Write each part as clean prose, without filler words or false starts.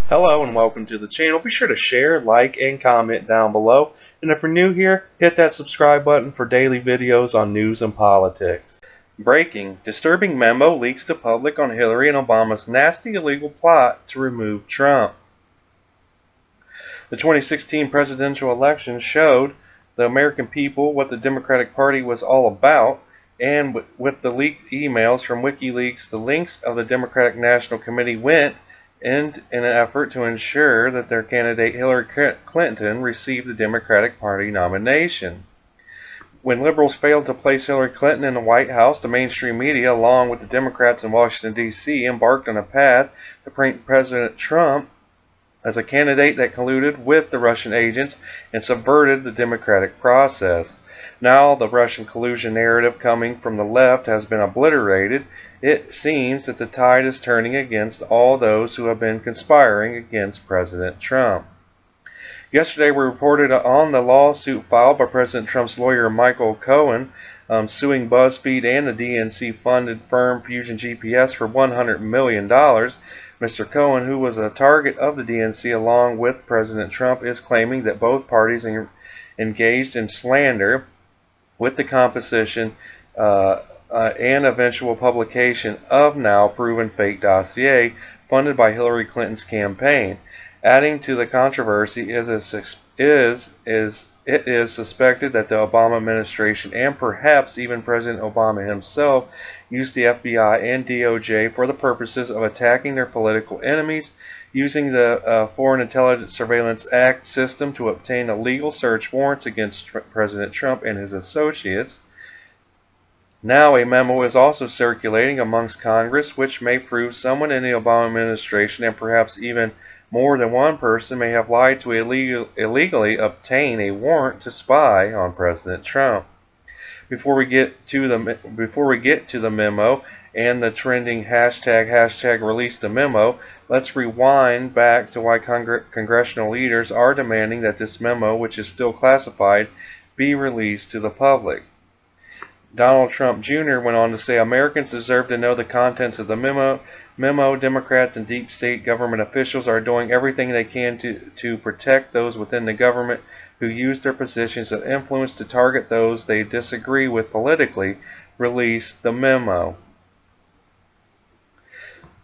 Hello and welcome to the channel. Be sure to share, like, and comment down below. And if you're new here, hit that subscribe button for daily videos on news and politics. Breaking. Disturbing memo leaks to public on Hillary and Obama's nasty illegal plot to remove Trump. The 2016 presidential election showed the American people what the Democratic Party was all about, and with the leaked emails from WikiLeaks, the links of the Democratic National Committee went in an effort to ensure that their candidate Hillary Clinton received the Democratic Party nomination. When liberals failed to place Hillary Clinton in the White House, the mainstream media, along with the Democrats in Washington, D.C., embarked on a path to paint President Trump as a candidate that colluded with the Russian agents and subverted the democratic process. Now the Russian collusion narrative coming from the left has been obliterated. It seems that the tide is turning against all those who have been conspiring against President Trump. Yesterday we reported on the lawsuit filed by President Trump's lawyer Michael Cohen suing BuzzFeed and the DNC-funded firm Fusion GPS for $100 million. Mr. Cohen, who was a target of the DNC along with President Trump, is claiming that both parties engaged in slander with the composition and eventual publication of now proven fake dossier funded by Hillary Clinton's campaign. Adding to the controversy it is suspected that the Obama administration and perhaps even President Obama himself used the FBI and DOJ for the purposes of attacking their political enemies, using the Foreign Intelligence Surveillance Act system to obtain illegal search warrants against President Trump and his associates. Now a memo is also circulating amongst Congress which may prove someone in the Obama administration and perhaps even more than one person may have lied to illegally obtain a warrant to spy on President Trump. Before we get to the memo and the trending hashtag release the memo, let's rewind back to why congressional leaders are demanding that this memo, which is still classified, be released to the public. Donald Trump Jr. went on to say Americans deserve to know the contents of the memo. Democrats and deep state government officials are doing everything they can to protect those within the government who use their positions of influence to target those they disagree with politically. Release the memo.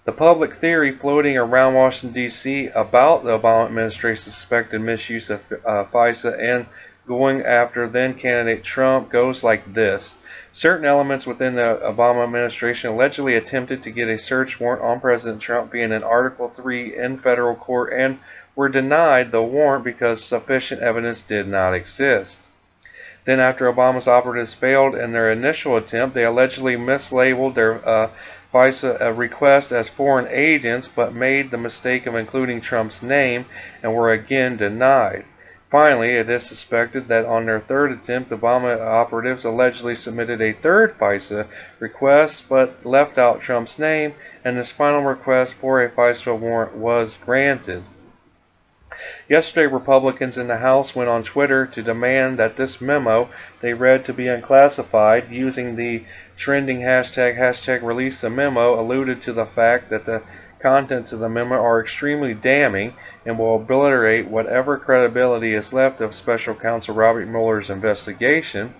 The public theory floating around Washington, D.C. about the Obama administration's suspected misuse of FISA and going after then-candidate Trump goes like this. Certain elements within the Obama administration allegedly attempted to get a search warrant on President Trump via an Article 3 in federal court and were denied the warrant because sufficient evidence did not exist. Then after Obama's operatives failed in their initial attempt, they allegedly mislabeled their FISA request as foreign agents but made the mistake of including Trump's name and were again denied. Finally, it is suspected that on their third attempt, Obama operatives allegedly submitted a third FISA request but left out Trump's name, and this final request for a FISA warrant was granted. Yesterday, Republicans in the House went on Twitter to demand that this memo they read to be unclassified, using the trending hashtag release the memo, alluded to the fact that the contents of the memo are extremely damning and will obliterate whatever credibility is left of Special Counsel Robert Mueller's investigation.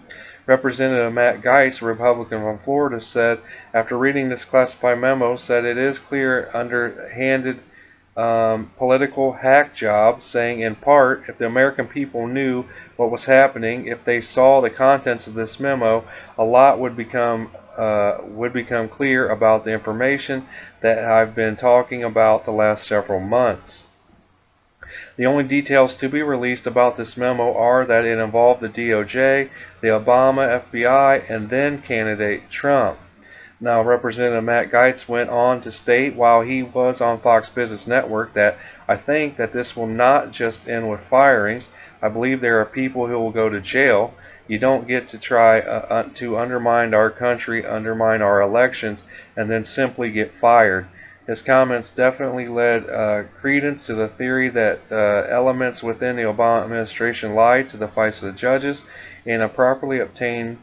Representative Matt Gaetz, a Republican from Florida, said after reading this classified memo, said it is clear underhanded political hack job, saying in part, if the American people knew what was happening, if they saw the contents of this memo, a lot would become clear about the information that I've been talking about the last several months. The only details to be released about this memo are that it involved the DOJ, the Obama FBI, and then candidate Trump. Now, Representative Matt Gaetz went on to state while he was on Fox Business Network that I think that this will not just end with firings. I believe there are people who will go to jail. You don't get to try to undermine our country, undermine our elections, and then simply get fired. His comments definitely led credence to the theory that elements within the Obama administration lied to the FISA judges and improperly obtained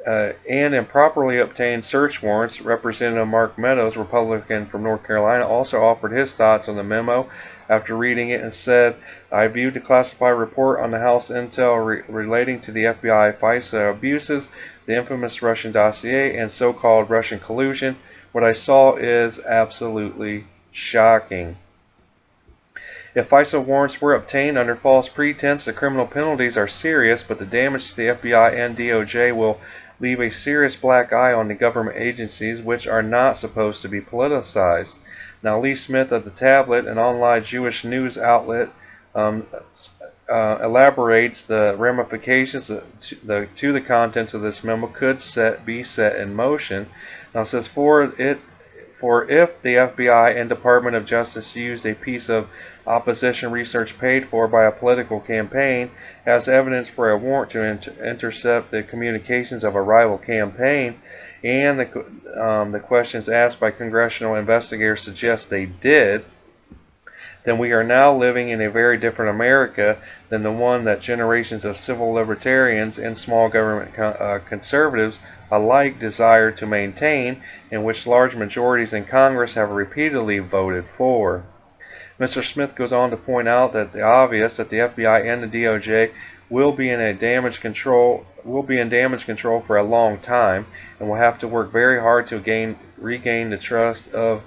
and improperly obtained search warrants. Representative Mark Meadows, Republican from North Carolina, also offered his thoughts on the memo after reading it and said, I viewed the classified report on the House intel relating to the FBI FISA abuses, the infamous Russian dossier, and so-called Russian collusion. What I saw is absolutely shocking. If FISA warrants were obtained under false pretense, the criminal penalties are serious, but the damage to the FBI and DOJ will leave a serious black eye on the government agencies, which are not supposed to be politicized. Now, Lee Smith of The Tablet, an online Jewish news outlet, elaborates the ramifications to the contents of this memo could be set in motion. Now, it says, for if the FBI and Department of Justice used a piece of opposition research paid for by a political campaign as evidence for a warrant to intercept the communications of a rival campaign, and the questions asked by congressional investigators suggest they did, then we are now living in a very different America than the one that generations of civil libertarians and small government conservatives alike desire to maintain, and which large majorities in Congress have repeatedly voted for. Mr. Smith goes on to point out that the obvious that the FBI and the DOJ will be in damage control for a long time, and will have to work very hard to regain the trust of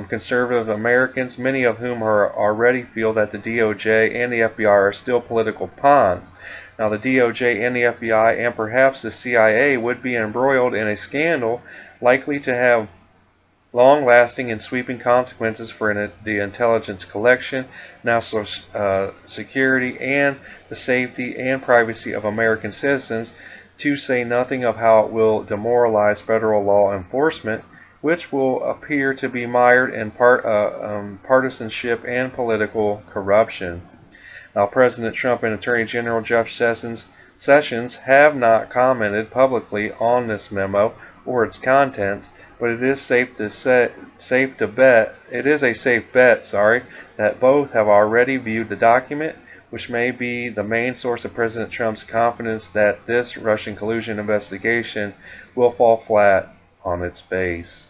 conservative Americans, many of whom already feel that the DOJ and the FBI are still political pawns. Now, the DOJ and the FBI and perhaps the CIA would be embroiled in a scandal likely to have long-lasting and sweeping consequences for the intelligence collection, national security, and the safety and privacy of American citizens, to say nothing of how it will demoralize federal law enforcement, which will appear to be mired in partisanship and political corruption. Now, President Trump and Attorney General Jeff Sessions have not commented publicly on this memo or its contents, but it is a safe bet that both have already viewed the document, which may be the main source of President Trump's confidence that this Russian collusion investigation will fall flat on its face.